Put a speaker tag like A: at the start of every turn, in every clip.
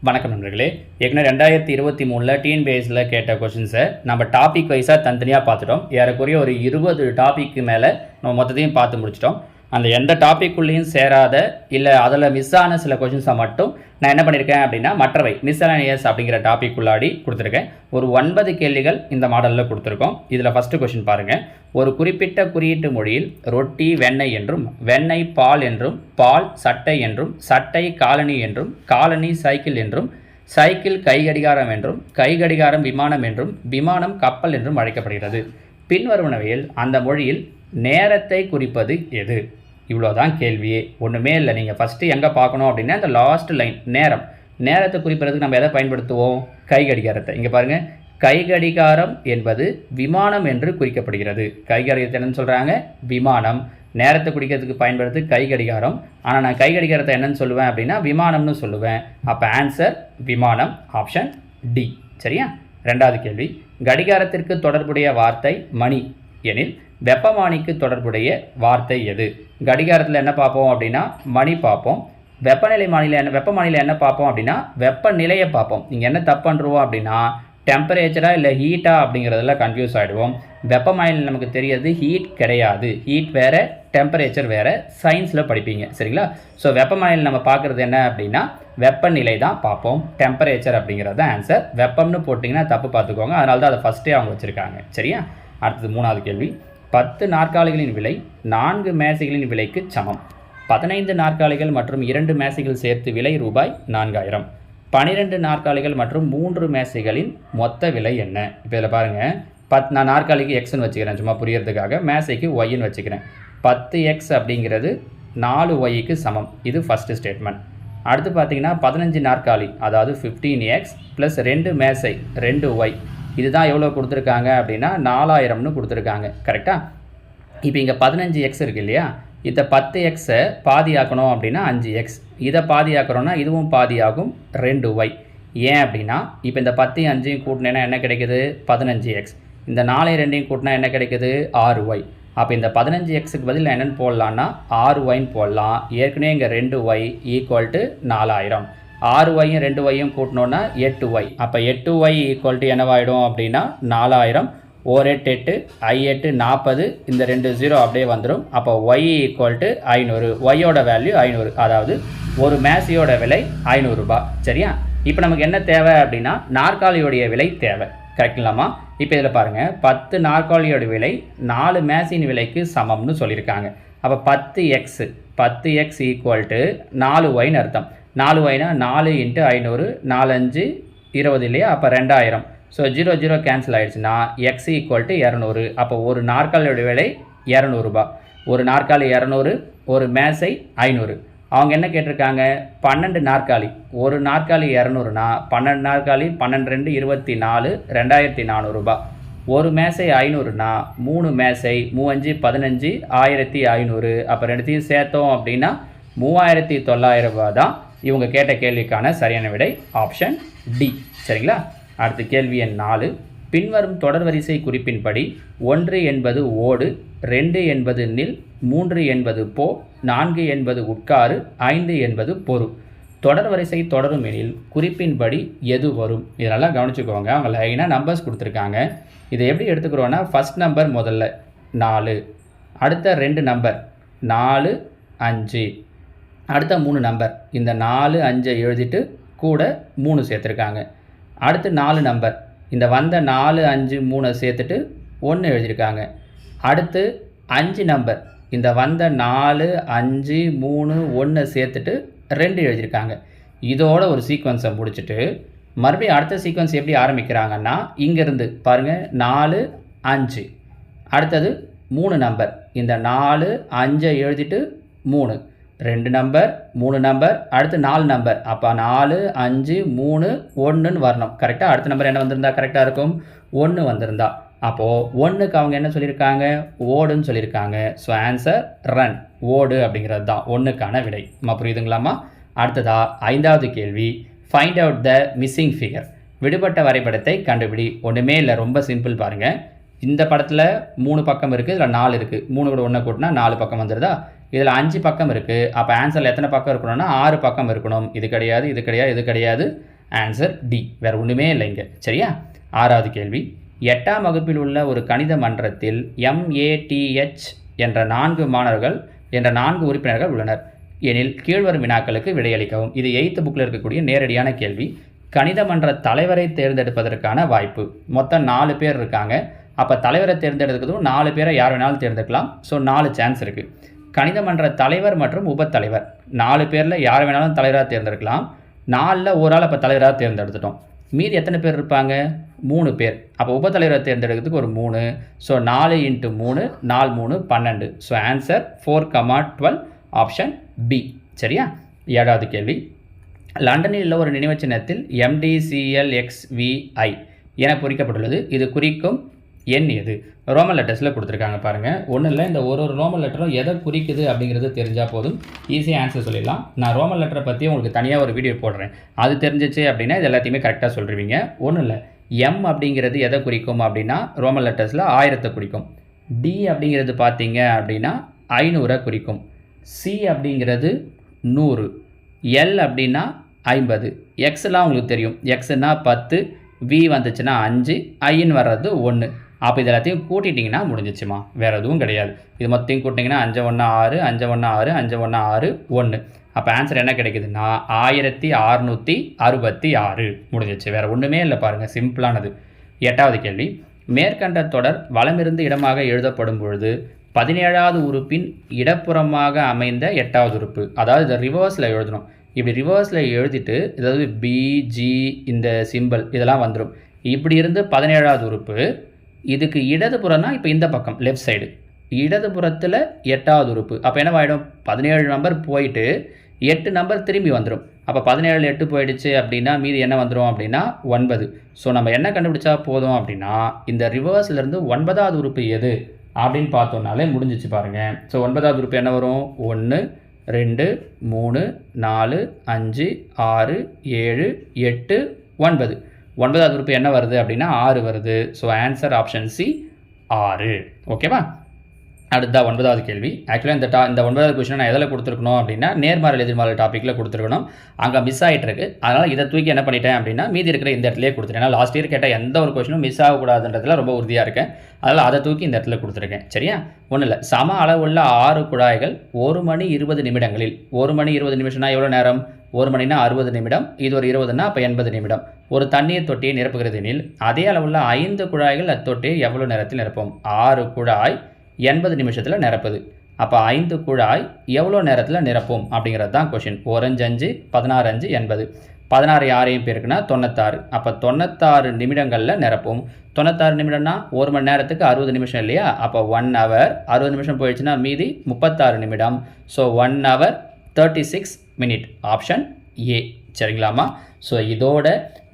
A: வணக்கம் நண்பர்களே. ஏற்கனவே 2023 டிஎன்பிஎஸ்சியில் கேட்ட கொஷின்ஸை நம்ம டாபிக் வைஸாக தனித்தனியாக பார்த்துட்டோம். ஏறக்குறைய ஒரு 20 டாபிக்கு மேலே நம்ம மொத்தத்தையும் பார்த்து முடிச்சிட்டோம். அந்த எந்த டாப்பிக்குள்ளேயும் சேராத இல்லை அதில் மிஸ் ஆன சில கொஷின்ஸை மட்டும் நான் என்ன பண்ணியிருக்கேன் அப்படின்னா மற்றவை மிஸ்செலேனியஸ் அப்படிங்கிற டாபிக் உள்ளாடி கொடுத்துருக்கேன். ஒரு 9 கேள்விகள் இந்த மாடலில் கொடுத்துருக்கோம். இதில் ஃபஸ்ட்டு கொஷின் பாருங்கள். ஒரு குறிப்பிட்ட குறியீட்டு மொழியில் ரொட்டி வெண்ணெய் என்றும், வெண்ணெய் பால் என்றும், பால் சட்டை என்றும், சட்டை காலணி என்றும், காலணி சைக்கிள் என்றும், சைக்கிள் கைகடிகாரம் என்றும், கைகடிகாரம் விமானம் என்றும், விமானம் கப்பல் என்றும் அழைக்கப்படுகிறது. பின்வருவனவையில் அந்த மொழியில் நேரத்தை குறிப்பது எது? இவ்வளோதான் கேள்வியே, ஒன்றுமே இல்லை. நீங்கள் ஃபஸ்ட்டு எங்கே பார்க்கணும் அப்படின்னா இந்த லாஸ்ட் லைன் நேரம். நேரத்தை குறிப்பதற்கு நம்ம எதை பயன்படுத்துவோம்? கைகடிகாரத்தை. இங்கே பாருங்கள், கைகடிகாரம் என்பது விமானம் என்று குறிக்கப்படுகிறது. கைகடிகாரத்தை என்னன்னு சொல்கிறாங்க? விமானம். நேரத்தை குறிக்கிறதுக்கு பயன்படுத்து கைகடிகாரம். ஆனால் நான் கைகடிகாரத்தை என்னன்னு சொல்லுவேன் அப்படின்னா விமானம்னு சொல்லுவேன். அப்போ ஆன்சர் விமானம், ஆப்ஷன் டி. சரியா? ரெண்டாவது கேள்வி, கடிகாரத்திற்கு தொடர்புடைய வார்த்தை மணி எனில் வெப்பமானிக்கு தொடர்புடைய வார்த்தை எது? கடிகாரத்தில் என்ன பார்ப்போம் அப்படின்னா மணி பார்ப்போம். வெப்பமானியில் என்ன பார்ப்போம் அப்படின்னா வெப்பநிலையை பார்ப்போம். நீங்கள் என்ன தப்பு பண்ணுருவோம் அப்படின்னா டெம்பரேச்சராக இல்லை ஹீட்டா அப்படிங்கிறதுல கன்ஃபியூஸ் ஆகிடுவோம். வெப்பமானியில் நமக்கு தெரியாது ஹீட் கிடையாது. ஹீட் வேறு, டெம்பரேச்சர் வேறு. சயின்ஸில் படிப்பீங்க சரிங்களா? ஸோ வெப்பமானியில் நம்ம பார்க்குறது என்ன அப்படின்னா வெப்பநிலை தான் பார்ப்போம். டெம்பரேச்சர் அப்படிங்கிறது தான் ஆன்சர். வெப்பம்னு போட்டிங்கன்னா தப்பு பார்த்துக்கோங்க. அதனால தான் அதை ஃபஸ்ட்டே அவங்க வச்சுருக்காங்க. சரியா? அடுத்தது மூணாவது கேள்வி, 10 நாற்காலிகளின் விலை 4 மேசைகளின் விலைக்கு சமம். 15 நாற்காலிகள் மற்றும் 2 மேசைகள் சேர்த்து விலை ரூபாய் 4000. 12 நாற்காலிகள் மற்றும் 3 மேசைகளின் மொத்த விலை என்ன? இப்போ இதில் பாருங்கள், நான் நாற்காலிக்கு எக்ஸ்ன்னு வச்சுக்கிறேன் சும்மா புரியறதுக்காக, மேசைக்கு ஒய்ன்னு வச்சுக்கிறேன். 10x அப்படிங்கிறது 4y சமம். இது ஃபஸ்ட்டு ஸ்டேட்மெண்ட். அடுத்து பார்த்தீங்கன்னா 15 நாற்காலி அதாவது 15x ப்ளஸ் 2 மேசை 2y, இதுதான் எவ்வளோ கொடுத்துருக்காங்க அப்படின்னா 4000னு கொடுத்துருக்காங்க. கரெக்டாக? இப்போ இங்கே 15x இருக்குது இல்லையா? இந்த 10xை பாதி ஆக்கணும் அப்படின்னா 5x, இதை பாதி ஆக்கிறோன்னா இதுவும் பாதி ஆகும் 2y. ஏன் அப்படின்னா இப்போ இந்த 10 5 கூட்டினேன்னா என்ன கிடைக்குது? 15x. இந்த 4 2 கூட்டினா என்ன கிடைக்குது? 6y. அப்போ இந்த 15xக்கு பதில் என்னென்னு போடலான்னா 6yன்னு போடலாம். ஏற்கனவே இங்கே 2y ஈக்குவல் டு 4000. 6yயும் 2yயும் கூட்டினோன்னா 8y. அப்போ 8y ஈக்குவல் டு என்னவாயிடும் அப்படின்னா 4000. 8 8 8 40, இந்த 2 0 அப்படியே வந்துடும். அப்போ y ஈக்குவல் டு 500. ஒய்யோட வேல்யூ 500, அதாவது ஒரு மேசையோட விலை 500 ரூபாய். சரியா? இப்போ நமக்கு என்ன தேவை அப்படின்னா நாற்காலியோடைய விலை தேவை. கரெக்டுங்களாமா? இப்போ இதில் பாருங்கள், 10 நாற்காலியோட விலை 4 மேசையின் விலைக்கு சமம்னு சொல்லியிருக்காங்க. அப்போ 10x ஈக்குவல் டு 4yன்னு அர்த்தம். 4yனா 4 × 500, 4 5 20 இல்லையா? அப்போ 2000. ஸோ 0 0 கேன்சல் ஆகிடுச்சுன்னா x ஈக்குவல் டு 200. அப்போ ஒரு நாற்காலியோட விலை 200 ரூபாய். ஒரு நாற்காலி 200, ஒரு மேசை 500. அவங்க என்ன கேட்டிருக்காங்க? 12 நாற்காலி. ஒரு நாற்காலி 200னா 12 நாற்காலி 12 2 24, 2400 ரூபாய். ஒரு மேசை 500னா 3 மேசை 3 5 15, 1500. அப்போ ரெண்டுத்தையும் சேர்த்தோம் அப்படின்னா 3900 ரூபாய் தான் இவங்க கேட்ட கேள்விக்கான சரியான விடை, ஆப்ஷன் டி. சரிங்களா? அடுத்த கேள்வி எண் 4, பின்வரும் தொடர்வரிசை குறிப்பின்படி 1 என்பது ஓடு, 2 என்பது நில், 3 என்பது போ, 4 என்பது உட்காரு, 5 என்பது பொறு. தொடர்வரிசை தொடரும் எனில் குறிப்பின்படி எது வரும்? இதெல்லாம் கவனிச்சுக்கோங்க. அவங்க லைனாக நம்பர்ஸ் கொடுத்துருக்காங்க. இதை எப்படி எடுத்துக்கிறோன்னா ஃபஸ்ட் நம்பர் முதல்ல 4, அடுத்த 2 நம்பர் 4 5, அடுத்த 3 நம்பர் இந்த 4 5 எழுதிட்டு கூட 3 சேர்த்துருக்காங்க. அடுத்து 4 நம்பர் இந்த வந்த 4 5 3 சேர்த்துட்டு 1 எழுதியிருக்காங்க. அடுத்து 5 நம்பர் இந்த வந்த 4 5 3 1 சேர்த்துட்டு 2 எழுதியிருக்காங்க. இதோட ஒரு சீக்வன்ஸை முடிச்சுட்டு மறுபடியும் அடுத்த சீக்வன்ஸ் எப்படி ஆரம்பிக்கிறாங்கன்னா இங்கேருந்து பாருங்கள், 4 5, அடுத்தது 3 நம்பர் இந்த 4 5 எழுதிட்டு 3, 2 நம்பர் 3 நம்பர், அடுத்து 4 நம்பர். அப்போ 4 5 3 1ன்னு வரணும். கரெக்டாக? அடுத்த நம்பர் என்ன வந்திருந்தா கரெக்டாக இருக்கும்? 1 வந்திருந்தா. அப்போது 1க்கு அவங்க என்ன சொல்லியிருக்காங்க? ஓடுன்னு சொல்லியிருக்காங்க. ஸோ ஆன்சர் ரன், ஓடு அப்படிங்கிறது தான் 1க்கான விடை. புரியுதுங்களாமா? அடுத்ததா 5வது கேள்வி, find out the missing figure. விடுபட்ட வரைபடத்தை கண்டுபிடி. ஒன்றுமே இல்லை, ரொம்ப சிம்பிள் பாருங்கள். இந்த படத்தில் 3 பக்கம் இருக்குது, இதில் 4 இருக்குது. 3 கூட 1 கூட்டினா 4 பக்கம் வந்துடுதா? இதில் 5 பக்கம் இருக்குது. அப்போ ஆன்சரில் எத்தனை பக்கம் இருக்கணும்னா 6 பக்கம் இருக்கணும். இது கிடையாது, இது கிடையாது, இது கிடையாது, ஆன்சர் டி, வேறு ஒன்றுமே இல்லைங்க. சரியா? 6வது கேள்வி, 8ஆம் வகுப்பில் உள்ள ஒரு கணித மன்றத்தில் MATH என்ற 4 உறுப்பினர்கள் உள்ளனர் எனில் கீழ்வரும் வினாக்களுக்கு விடையளிக்கவும். இது 8th புக்கில் இருக்கக்கூடிய நேரடியான கேள்வி. கணித மன்ற தலைவரை தேர்ந்தெடுப்பதற்கான வாய்ப்பு. மொத்தம் 4 பேர் இருக்காங்க. அப்போ தலைவரை தேர்ந்தெடுக்கிறதும் 4 பேரை யார் வேணாலும் தேர்ந்தெடுக்கலாம். ஸோ 4 சான்ஸ் இருக்குது. கணித மன்ற தலைவர் மற்றும் உபத்தலைவர் 4 பேரில் யார் வேணாலும் தலைவராக தேர்ந்தெடுக்கலாம். 4ல் ஒரு ஆள் அப்போ தலைவராக தேர்ந்தெடுத்துட்டோம். மீதி எத்தனை பேர் இருப்பாங்க? 3 பேர். அப்போ உபத்தலைவரை தேர்ந்தெடுக்கிறதுக்கு ஒரு 3. So 4 × 3 4 3 12. So answer 4,12 option B. சரியா? 7வது கேள்வி, லண்டனில் உள்ள ஒரு நினைவு சின்னத்தில் MDCLXVI என குறிக்கப்பட்டுள்ளது. இது குறிக்கும் எண் எது? ரோமன் லெட்டர்ஸில் கொடுத்துருக்காங்க பாருங்கள். ஒன்றும் இல்லை, இந்த ஒரு ரோமன் லெட்டரும் எதை குறிக்குது அப்படிங்கிறது தெரிஞ்சால் போதும், ஈஸியாக ஆன்சர் சொல்லிடலாம். நான் ரோமன் லெட்டரை பற்றி உங்களுக்கு தனியாக ஒரு வீடியோ போடுறேன். அது தெரிஞ்சிச்சு அப்படின்னா இது எல்லாத்தையுமே கரெக்டாக சொல்லிடுவீங்க. ஒன்றும் இல்லை, எம் அப்படிங்கிறது எதை குறிக்கும் அப்படின்னா ரோமன் லெட்டர்ஸில் 1000 குறிக்கும். டி அப்படிங்கிறது பார்த்தீங்க அப்படின்னா 500 குறிக்கும். சி அப்படிங்கிறது 100. எல் அப்படின்னா 50. எக்ஸ்லாம் உங்களுக்கு தெரியும். எக்ஸ்னா 10, வி வந்துச்சுன்னா 5, ஐன்னு வர்றது 1. அப்போ இது எல்லாத்தையும் கூட்டிட்டிங்கன்னா முடிஞ்சிச்சுமா, வேறு எதுவும் கிடையாது. இது மொத்தம் கூட்டிங்கன்னா 5 1 6, 5 1 6, 5 1 6 1. அப்போ ஆன்சர் என்ன கிடைக்குதுன்னா 1666 முடிஞ்சிச்சு. வேறு ஒன்றுமே இல்லை பாருங்கள், சிம்பிளானது. 8வது கேள்வி, மேற்கண்ட தொடர் வலமிருந்து இடமாக எழுதப்படும் பொழுது 17வது உறுப்பின் இடப்புறமாக அமைந்த 8வது உறுப்பு. அதாவது இதை ரிவர்ஸில் எழுதணும். இப்படி ரிவர்ஸில் எழுதிட்டு அதாவது பிஜி இந்த சிம்பிள் இதெல்லாம் வந்துடும். இப்படி இருந்து 17வது உறுப்பு இதுக்கு இடதுபுறம்னா இப்போ இந்த பக்கம் லெஃப்ட் சைடு இடதுபுறத்தில் 8வது உறுப்பு. அப்போ என்னவாயிடும்? 17 நம்பர் போயிட்டு 8 நம்பர் திரும்பி வந்துடும். அப்போ 17 8 போயிடுச்சு அப்படின்னா மீதி என்ன வந்துடும் அப்படின்னா 9. ஸோ நம்ம என்ன கண்டுபிடிச்சா போதும் அப்படின்னா இந்த ரிவர்ஸ்லேருந்து 9வது உறுப்பு எது அப்படின்னு பார்த்தோம்னாலே முடிஞ்சிச்சு பாருங்கள். ஸோ 9வது உறுப்பு என்ன வரும்? 1 2 3 4 5 6 7 8 9. 9வது உறுப்பு என்ன வருது அப்படின்னா 6 வருது. So answer option C 6. ஓகேவா? அடுத்த 9வது கேள்வி. ஆக்சுவலாக இந்த 9வது கொஸ்டின் நான் எதில் கொடுத்துருக்கணும் அப்படின்னா நேர்மாறல் எதிர்மாறல் டாப்பிக்கில் கொடுத்துருக்கணும். அங்கே மிஸ் ஆகிட்டுருக்கு. அதனால் இதை தூக்கி என்ன பண்ணிட்டேன் அப்படின்னா மீதி இருக்கிற இந்த இடத்துலேயே கொடுத்துருக்கேன். ஏன்னா லாஸ்ட் இயர் கேட்டால் எந்த ஒரு கொஸ்டினும் மிஸ் ஆகக்கூடாதுன்றதுல ரொம்ப உறுதியாக இருக்கேன். அதனால் அதை தூக்கி இந்த இடத்துல கொடுத்துருக்கேன். சரியா? ஒன்றும் இல்லை, சம அளவுள்ள 6 குழாய்கள் 1 மணி 20 நிமிடங்களில் 1 மணி 20 நிமிஷம்னா எவ்வளோ நேரம்? 1 மணினா 60 நிமிடம். இது ஒரு 20னா அப்போ 80 நிமிடம். ஒரு தண்ணீர் தொட்டியை நிரப்புகிறது எனில் அதே அளவுள்ள 5 குழாய்கள் அத்தொட்டியை எவ்வளோ நேரத்தில் நிரப்பும்? 6 குழாய் 80 நிமிஷத்தில் நிரப்புது. அப்போ 5 குழாய் எவ்வளோ நேரத்தில் நிரப்பும் அப்படிங்கிறது தான் கொஷின். 1 5 16 5 80. 16 யாரையும் பேருக்குன்னா 96. அப்போ 96 நிமிடங்களில் நிரப்பும். 96 நிமிடம்னா 1 மணி நேரத்துக்கு 60 நிமிஷம் இல்லையா? அப்போ 1 hour 60 நிமிஷம் போயிடுச்சுன்னா மீதி 36 நிமிடம். So 1 hour 36 minutes option A. சரிங்களாமா? ஸோ இதோட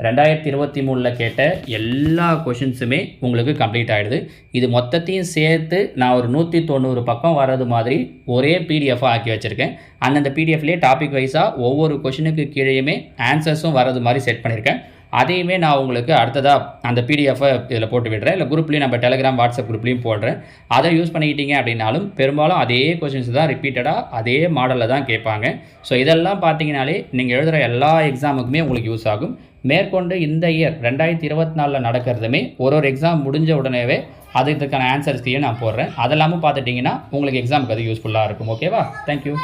A: 2023 கேட்ட எல்லா கொஷின்ஸுமே உங்களுக்கு கம்ப்ளீட் ஆகிடுது. இது மொத்தத்தையும் சேர்த்து நான் ஒரு 190 பக்கம் வர்றது மாதிரி ஒரே பிடிஎஃபாக ஆக்கி வச்சுருக்கேன். அந்தந்த பிடிஎஃப்லேயே டாபிக் வைஸாக ஒவ்வொரு கொஷினுக்கு கீழேயுமே ஆன்சர்ஸும் வர்றது மாதிரி செட் பண்ணியிருக்கேன். அதையுமே நான் உங்களுக்கு அடுத்ததாக அந்த பிடிஎஃபை இதில் போட்டு விடுறேன். இல்லை குரூப்லேயும் நம்ம டெலிகிராம் வாட்ஸ்அப் குரூப்லேயும் போடுறேன். அதை யூஸ் பண்ணிக்கிட்டீங்க அப்படின்னாலும் பெரும்பாலும் அதே கொஷின்ஸ் தான் ரிப்பீட்டடாக அதே மாடலில் தான் கேட்பாங்க. ஸோ இதெல்லாம் பார்த்தீங்கனாலே நீங்கள் எழுதுகிற எல்லா எக்ஸாமுக்குமே உங்களுக்கு யூஸ் ஆகும். மேற்கொண்டு இந்த இயர் 2024 நடக்கிறதுமே ஒரு எக்ஸாம் முடிஞ்ச உடனேவே அதுக்கான ஆன்சர்ஸ்கையும் நான் போடுறேன். அதெல்லாமும் பார்த்துட்டிங்கன்னா உங்களுக்கு எக்ஸாமுக்கு அது யூஸ்ஃபுல்லாக இருக்கும். ஓகேவா? தேங்க்யூ.